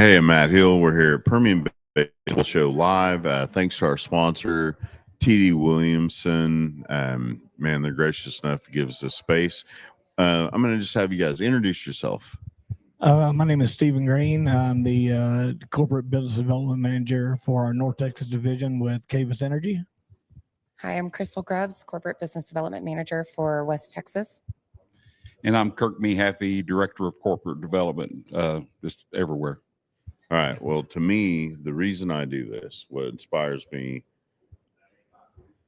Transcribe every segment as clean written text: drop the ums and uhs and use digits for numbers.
Hey, I'm Matt Hill. We're here at Permian Basin Show live. Thanks to our sponsor, TD Williamson. Man, they're gracious enough to give us this space. I'm going to just have you guys introduce yourself. My name is Stephen Green. I'm the Corporate Business Development Manager for our North Texas division with CAVIS Energy. Hi, I'm Crystal GRUBBS, Corporate Business Development Manager for West Texas. And I'm KIRK MEHAFFY, Director of Corporate Development, just everywhere. All right. Well, to me, the reason I do this, what inspires me,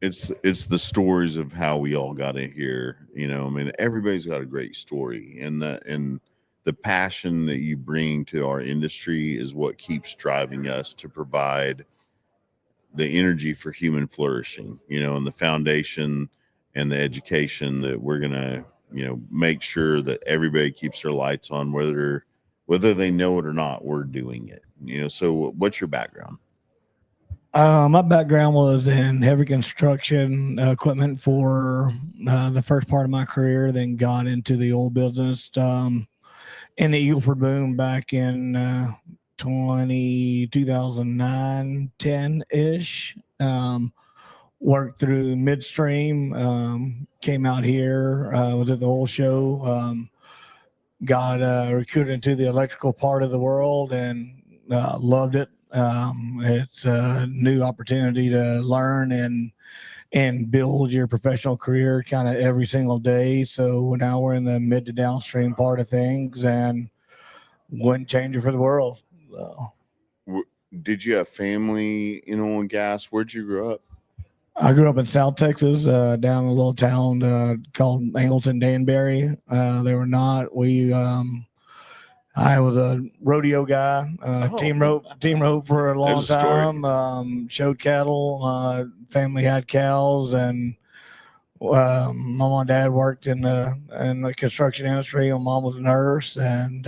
it's the stories of how we all got in here. You know, I mean, everybody's got a great story, and the passion that you bring to our industry is what keeps driving us to provide the energy for human flourishing, you know, and the foundation and the education that we're going to, you know, make sure that everybody keeps their lights on, whether they know it or not, we're doing it, you know. So what's your background? My background was in heavy construction equipment for the first part of my career, then got into the oil business in the Eagle Ford boom back in 2009, 10-ish. Worked through midstream, came out here, was at the oil show, got recruited into the electrical part of the world and loved it. It's a new opportunity to learn and build your professional career kind of every single day. So now we're in the mid to downstream part of things and wouldn't change it for the world. Did you have family in oil and gas? Where'd you grow up? I grew up in South Texas, down in a little town called Angleton, Danbury. They were not. I was a rodeo guy, team rope for a long time. Showed cattle. Family had cows, and my mom and dad worked in the construction industry. My mom was a nurse, and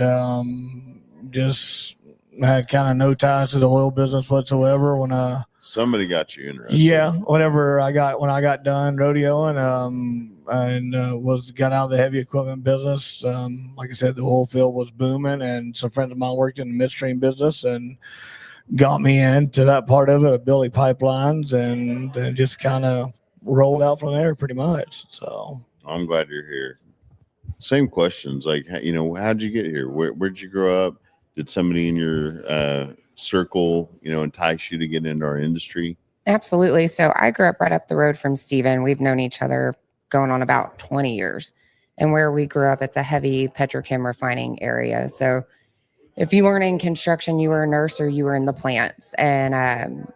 just had kind of no ties to the oil business whatsoever. When somebody got you interested, yeah. When I got done rodeoing, got out of the heavy equipment business. Like I said, the oil field was booming, and some friends of mine worked in the midstream business and got me into that part of it, building pipelines, and just kind of rolled out from there pretty much. So I'm glad you're here. Same questions, like, you know, how'd you get here? Where'd you grow up? Did somebody in your circle, you know, entice you to get into our industry? Absolutely. So I grew up right up the road from Stephen. We've known each other going on about 20 years. And where we grew up, it's a heavy petrochem refining area. So if you weren't in construction, you were a nurse or you were in the plants. And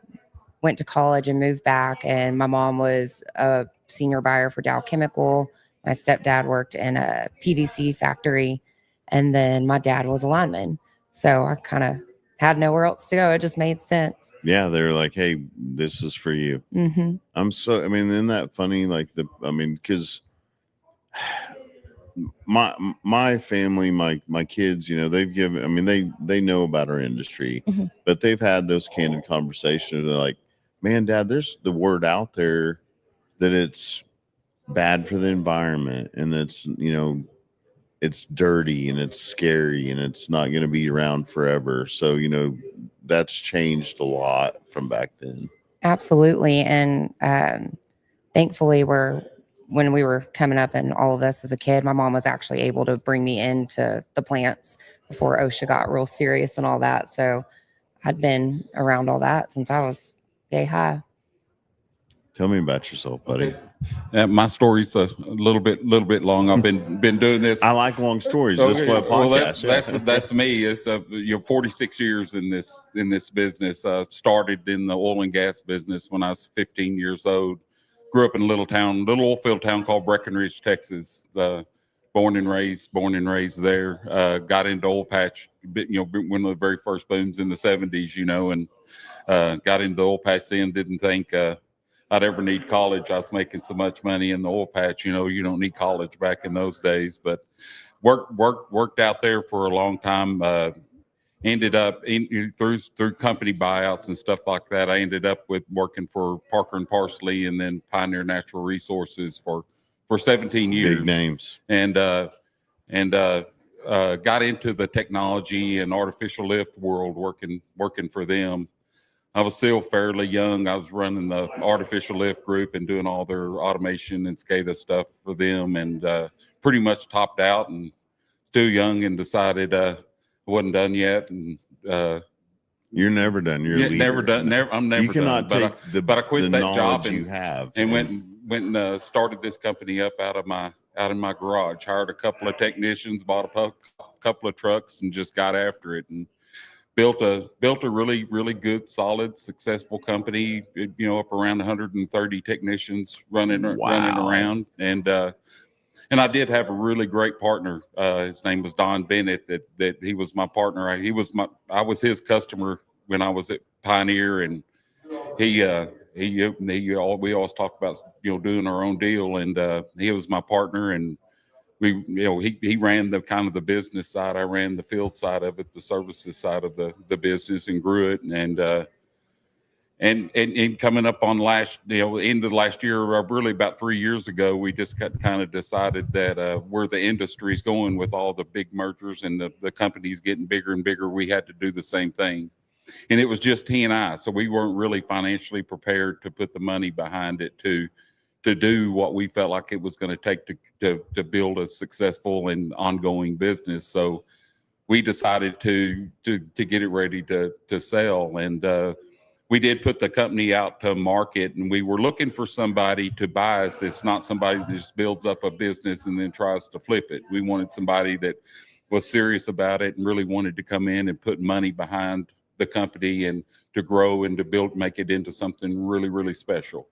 went to college and moved back. And my mom was a senior buyer for Dow Chemical. My stepdad worked in a PVC factory. And then my dad was a lineman. So I kind of had nowhere else to go. It just made sense. Yeah, they're like, hey, this is for you. Mm-hmm. Isn't that funny? Like, because my family, my kids, you know, they've given, they know about our industry, mm-hmm. but they've had those candid conversations. They're like, man, Dad, there's the word out there that it's bad for the environment and that's, you know, it's dirty and it's scary and it's not going to be around forever. So, you know, that's changed a lot from back then. Absolutely. And thankfully, when we were coming up and all of this as a kid, my mom was actually able to bring me into the plants before OSHA got real serious and all that. So I'd been around all that since I was yay high. Tell me about yourself, buddy. My story's a little bit long. I've been doing this. I like long stories. Okay. This is what podcast. Well, that's me. It's 46 years in this business. Started in the oil and gas business when I was 15 years old. Grew up in a little oilfield town called Breckenridge, Texas. Born and raised there. Got into oil patch, one of the very first booms in the 70s, and got into the oil patch then. Didn't think I'd ever need college. I was making so much money in the oil patch. You don't need college back in those days. But worked out there for a long time. Ended up through company buyouts and stuff like that. I ended up with working for Parker and Parsley and then Pioneer Natural Resources for 17 years. Big names. And got into the technology and artificial lift world working for them. I was still fairly young. I was running the artificial lift group and doing all their automation and SCADA stuff for them, and pretty much topped out and still young, and decided I wasn't done yet. And you're never done. You're a leader. never done. Never. I'm never You cannot done. take But I quit the that job knowledge you have and went and started this company up out of my garage. Hired a couple of technicians, bought a couple of trucks, and just got after it and built a really, really good, solid, successful company. You know, up around 130 technicians running around, and I did have a really great partner. His name was Don Bennett. That he was my partner. I was his customer when I was at Pioneer, and we always talk about, you know, doing our own deal, and he was my partner, and he ran the kind of the business side. I ran the field side of it, the services side of the business, and grew it. And coming up on end of last year, really about 3 years ago, we just kind of decided that where the industry's going with all the big mergers and the companies getting bigger and bigger, we had to do the same thing. And it was just he and I, so we weren't really financially prepared to put the money behind it to do what we felt like it was going to take to build a successful and ongoing business. So we decided to get it ready to sell, and we did put the company out to market, and we were looking for somebody to buy us. It's not somebody that just builds up a business and then tries to flip it. We wanted somebody that was serious about it and really wanted to come in and put money behind the company and to grow and to make it into something really, really special.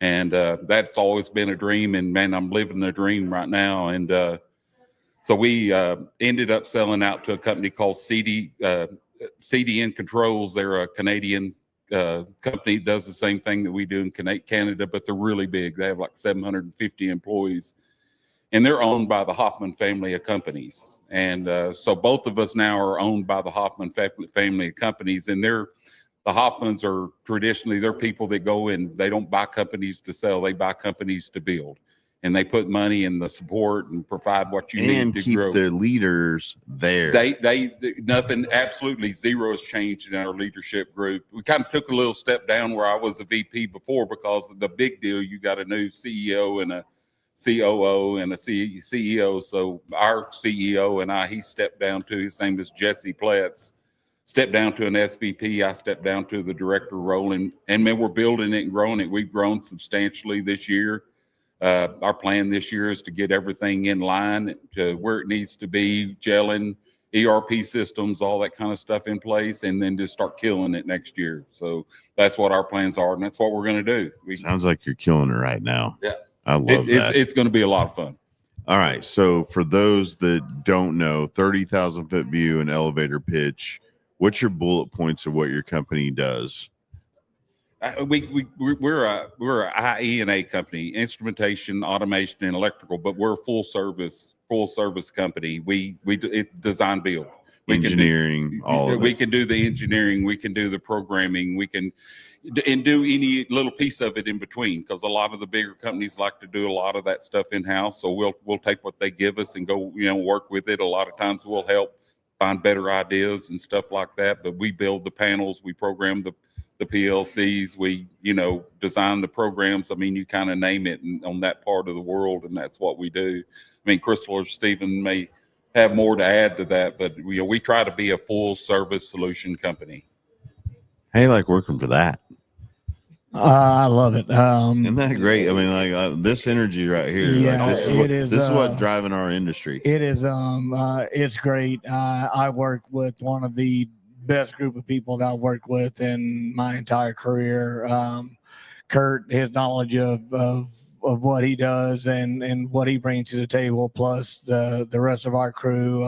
And that's always been a dream, and man, I'm living the dream right now. And so we ended up selling out to a company called CDN Controls. They're a Canadian company, does the same thing that we do in Canada, but they're really big. They have like 750 employees, and they're owned by the Hoffman family of companies. And so both of us now are owned by the Hoffman family of companies, and the Hoffmans are traditionally, they're people that go in, they don't buy companies to sell, they buy companies to build. And they put money in the support and provide what you need to grow. And keep their leaders there. Nothing, absolutely zero has changed in our leadership group. We kind of took a little step down where I was a VP before, because of the big deal. You got a new CEO and a COO and a CEO. So our CEO and he stepped down to, his name is Jesse Platts, stepped down to an SVP. I stepped down to the director role, and man, we're building it and growing it. We've grown substantially this year. Our plan this year is to get everything in line to where it needs to be, gelling, ERP systems, all that kind of stuff in place, and then just start killing it next year. So that's what our plans are, and that's what we're going to do. Sounds like you're killing it right now. Yeah, I love that. It's going to be a lot of fun. All right, so for those that don't know, 30,000 foot view and elevator pitch, what's your bullet points of what your company does? We're a IE&A company, instrumentation, automation, and electrical, but we're a full service company. We design build. Engineering, all of it. We can do the engineering, we can do the programming, we can do any little piece of it in between, because a lot of the bigger companies like to do a lot of that stuff in-house. So we'll take what they give us and go, work with it. A lot of times we'll help find better ideas and stuff like that, but we build the panels, we program the PLCs, we design the programs. I mean, you kind of name it on that part of the world, and that's what we do. I mean, Crystal or Stephen may have more to add to that, but we try to be a full service solution company. How you like working for that? I love it. Isn't that great? I mean, like this energy right here. Yeah, like, this is what driving our industry. It is. It's great. I work with one of the best group of people that I've worked with in my entire career. Kurt, his knowledge of what he does and what he brings to the table, plus the rest of our crew.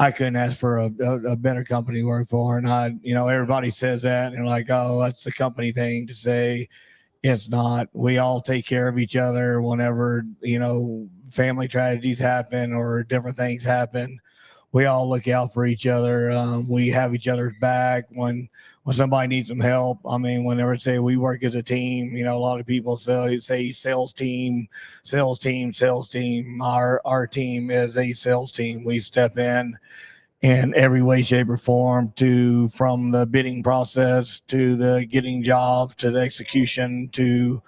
I couldn't ask for a better company to work for. And everybody says that and like, oh, that's the company thing to say. It's not. We all take care of each other whenever, family tragedies happen or different things happen. we all look out for each other. We have each other's back when somebody needs some help. I mean, whenever say we work as a team, a lot of people say sales team. Our team is a sales team. We step in every way, shape, or form, from the bidding process to the getting jobs to the execution to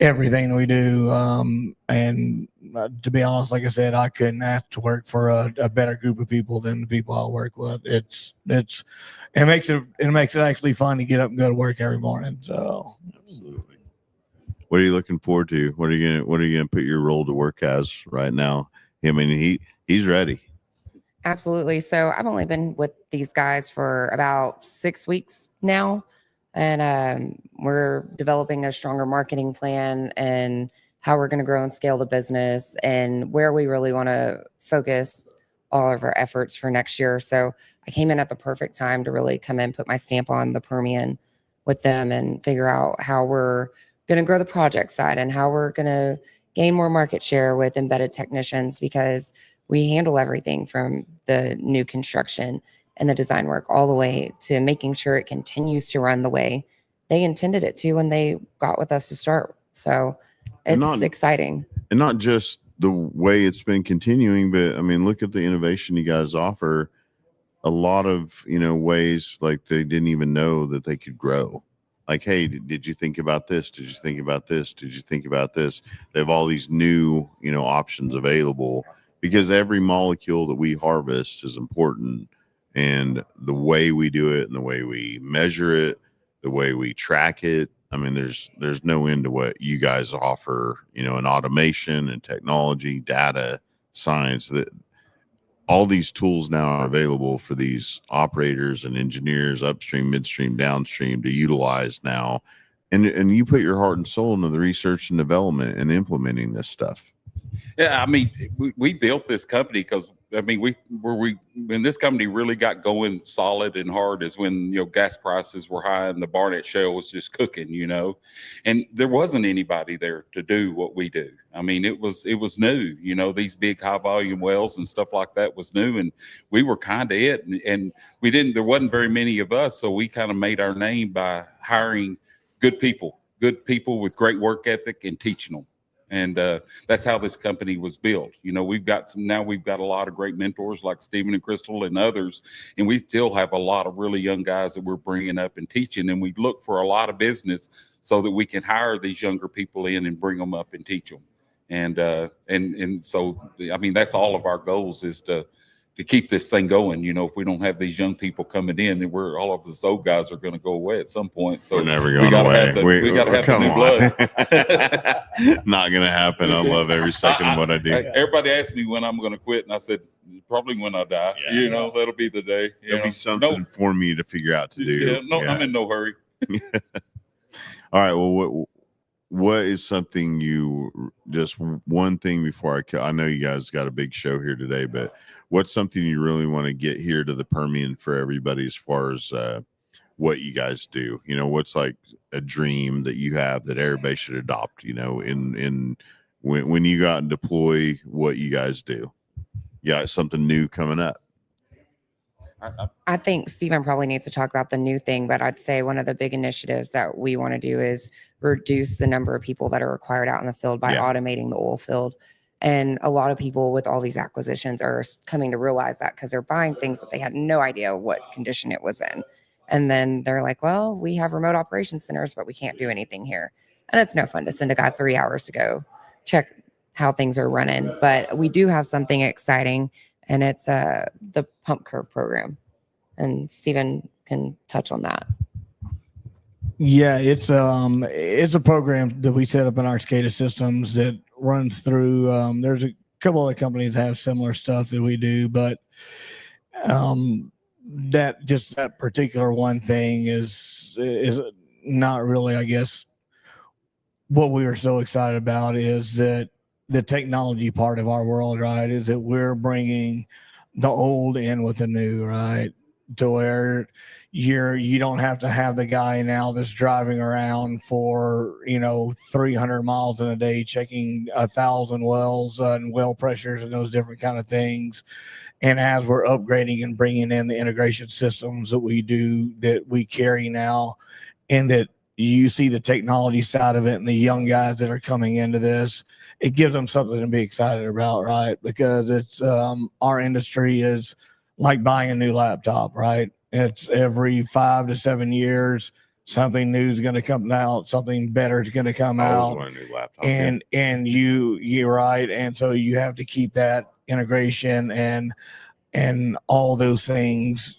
everything we do. And to be honest, like I said, I couldn't ask to work for a better group of people than the people I work with. It makes it actually fun to get up and go to work every morning. So absolutely. What are you looking forward to? What are you gonna put your role to work as right now? I mean, he's ready. Absolutely. So I've only been with these guys for about 6 weeks now. And we're developing a stronger marketing plan and how we're going to grow and scale the business and where we really want to focus all of our efforts for next year. So I came in at the perfect time to really come in, put my stamp on the Permian with them and figure out how we're going to grow the project side and how we're going to gain more market share with embedded technicians, because we handle everything from the new construction and the design work all the way to making sure it continues to run the way they intended it to when they got with us to start. So it's exciting. And not just the way it's been continuing, but I mean, look at the innovation you guys offer. A lot of, ways like they didn't even know that they could grow. Like, hey, did you think about this? Did you think about this? Did you think about this? They have all these new, options available, because every molecule that we harvest is important. And the way we do it and the way we measure it, the way we track it, I mean, there's no end to what you guys offer, in automation and technology, data, science, that all these tools now are available for these operators and engineers upstream, midstream, downstream to utilize now. And you put your heart and soul into the research and development and implementing this stuff. Yeah, I mean, we built this company because when this company really got going solid and hard is when gas prices were high and the Barnett Shale was just cooking, and there wasn't anybody there to do what we do. I mean, it was new, these big high volume wells and stuff like that was new, and we were kind of it, and there wasn't very many of us, so we kind of made our name by hiring good people with great work ethic and teaching them. And that's how this company was built. We've got a lot of great mentors like Stephen and Crystal and others. And we still have a lot of really young guys that we're bringing up and teaching. And we look for a lot of business so that we can hire these younger people in and bring them up and teach them. And so, I mean, that's all of our goals is to keep this thing going. If we don't have these young people coming in, and all of us old guys are going to go away at some point. So we're never going away. We got to have the new blood. Not going to happen. I love every second of what I do. Everybody asked me when I'm going to quit, and I said probably when I die. Yeah. That'll be the day. There'll be something for me to figure out to do. Yeah, I'm in no hurry. All right. Well, what is something just one thing before I know you guys got a big show here today, but what's something you really want to get here to the Permian for everybody as far as what you guys do? What's like a dream that you have that everybody should adopt, in when you go out and deploy what you guys do? You got something new coming up. I think Stephen probably needs to talk about the new thing, but I'd say one of the big initiatives that we want to do is reduce the number of people that are required out in the field by automating the oil field. And a lot of people with all these acquisitions are coming to realize that because they're buying things that they had no idea what condition it was in. And then they're like, well, we have remote operation centers, but we can't do anything here. And it's no fun to send a guy 3 hours to go check how things are running. But we do have something exciting, and it's the pump curve program. And Stephen can touch on that. Yeah, it's a program that we set up in our SCADA systems that runs through. There's a couple of companies that have similar stuff that we do, but that particular one thing is not really, I guess. What we were so excited about is that the technology part of our world, right, is that we're bringing the old in with the new, right, to where you don't have to have the guy now that's driving around for 300 miles in a day checking 1,000 wells and well pressures and those different kind of things. And as we're upgrading and bringing in the integration systems that we do, that we carry now, and that you see the technology side of it and the young guys that are coming into this, it gives them something to be excited about, right? Because it's our industry is like buying a new laptop, right? It's every 5 to 7 years, something new is going to come out, something better is going to come I always out. want a new laptop. And you're right. And so you have to keep that integration and all those things,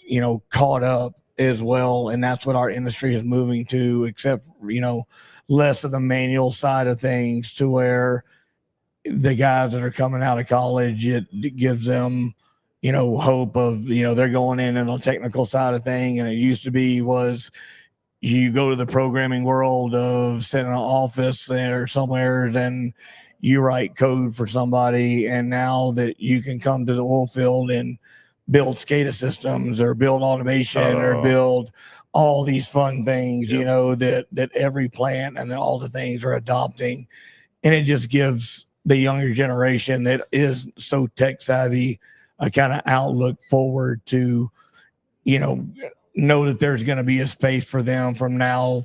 caught up as well. And that's what our industry is moving to, except, less of the manual side of things, to where the guys that are coming out of college, it gives them, hope of, they're going in on the technical side of thing. And it used to be you go to the programming world of sitting in an office or somewhere, then you write code for somebody. And now that you can come to the oil field and build SCADA systems or build automation or build all these fun things, that every plant and then all the things are adopting. And it just gives the younger generation that is so tech savvy a kind of outlook forward to, know that there's going to be a space for them from now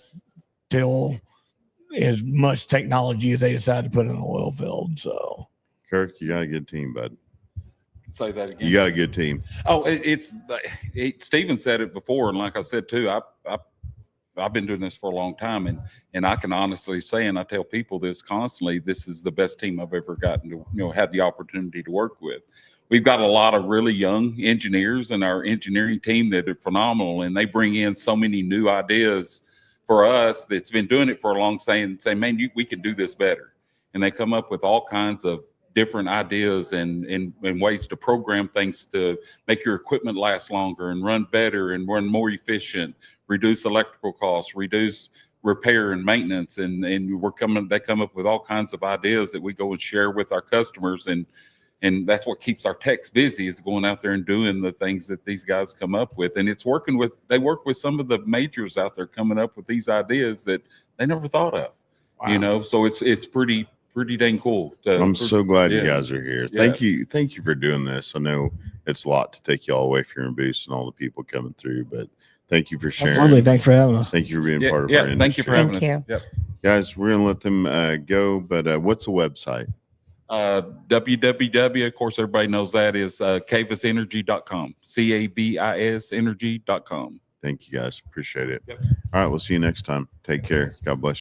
till as much technology as they decide to put in the oil field. So, Kirk, you got a good team, bud. Say that again. You got a good team. Oh, Stephen said it before, and like I said too, I've been doing this for a long time, and I can honestly say, and I tell people this constantly, this is the best team I've ever gotten to had the opportunity to work with. We've got a lot of really young engineers in our engineering team that are phenomenal, and they bring in so many new ideas for us that's been doing it for a long time, saying, man, we can do this better. And they come up with all kinds of different ideas and ways to program things to make your equipment last longer and run better and run more efficient, reduce electrical costs, reduce repair and maintenance. And they come up with all kinds of ideas that we go and share with our customers. And that's what keeps our techs busy, is going out there and doing the things that these guys come up with. And they work with some of the majors out there coming up with these ideas that they never thought of. Wow. So it's pretty dang cool. I'm so glad you guys are here. Yeah. Thank you for doing this. I know it's a lot to take you all away from your booths and all the people coming through, but thank you for sharing. Absolutely. Thanks for having us. Thank you for being part of our industry. Thank you for having us. Yep. Guys, we're gonna let them go, but what's the website? www, of course everybody knows that, is cavisenergy.com. CAVIS energy.com. Thank you guys. Appreciate it. Yep. All right, we'll see you next time. Take care. God bless you.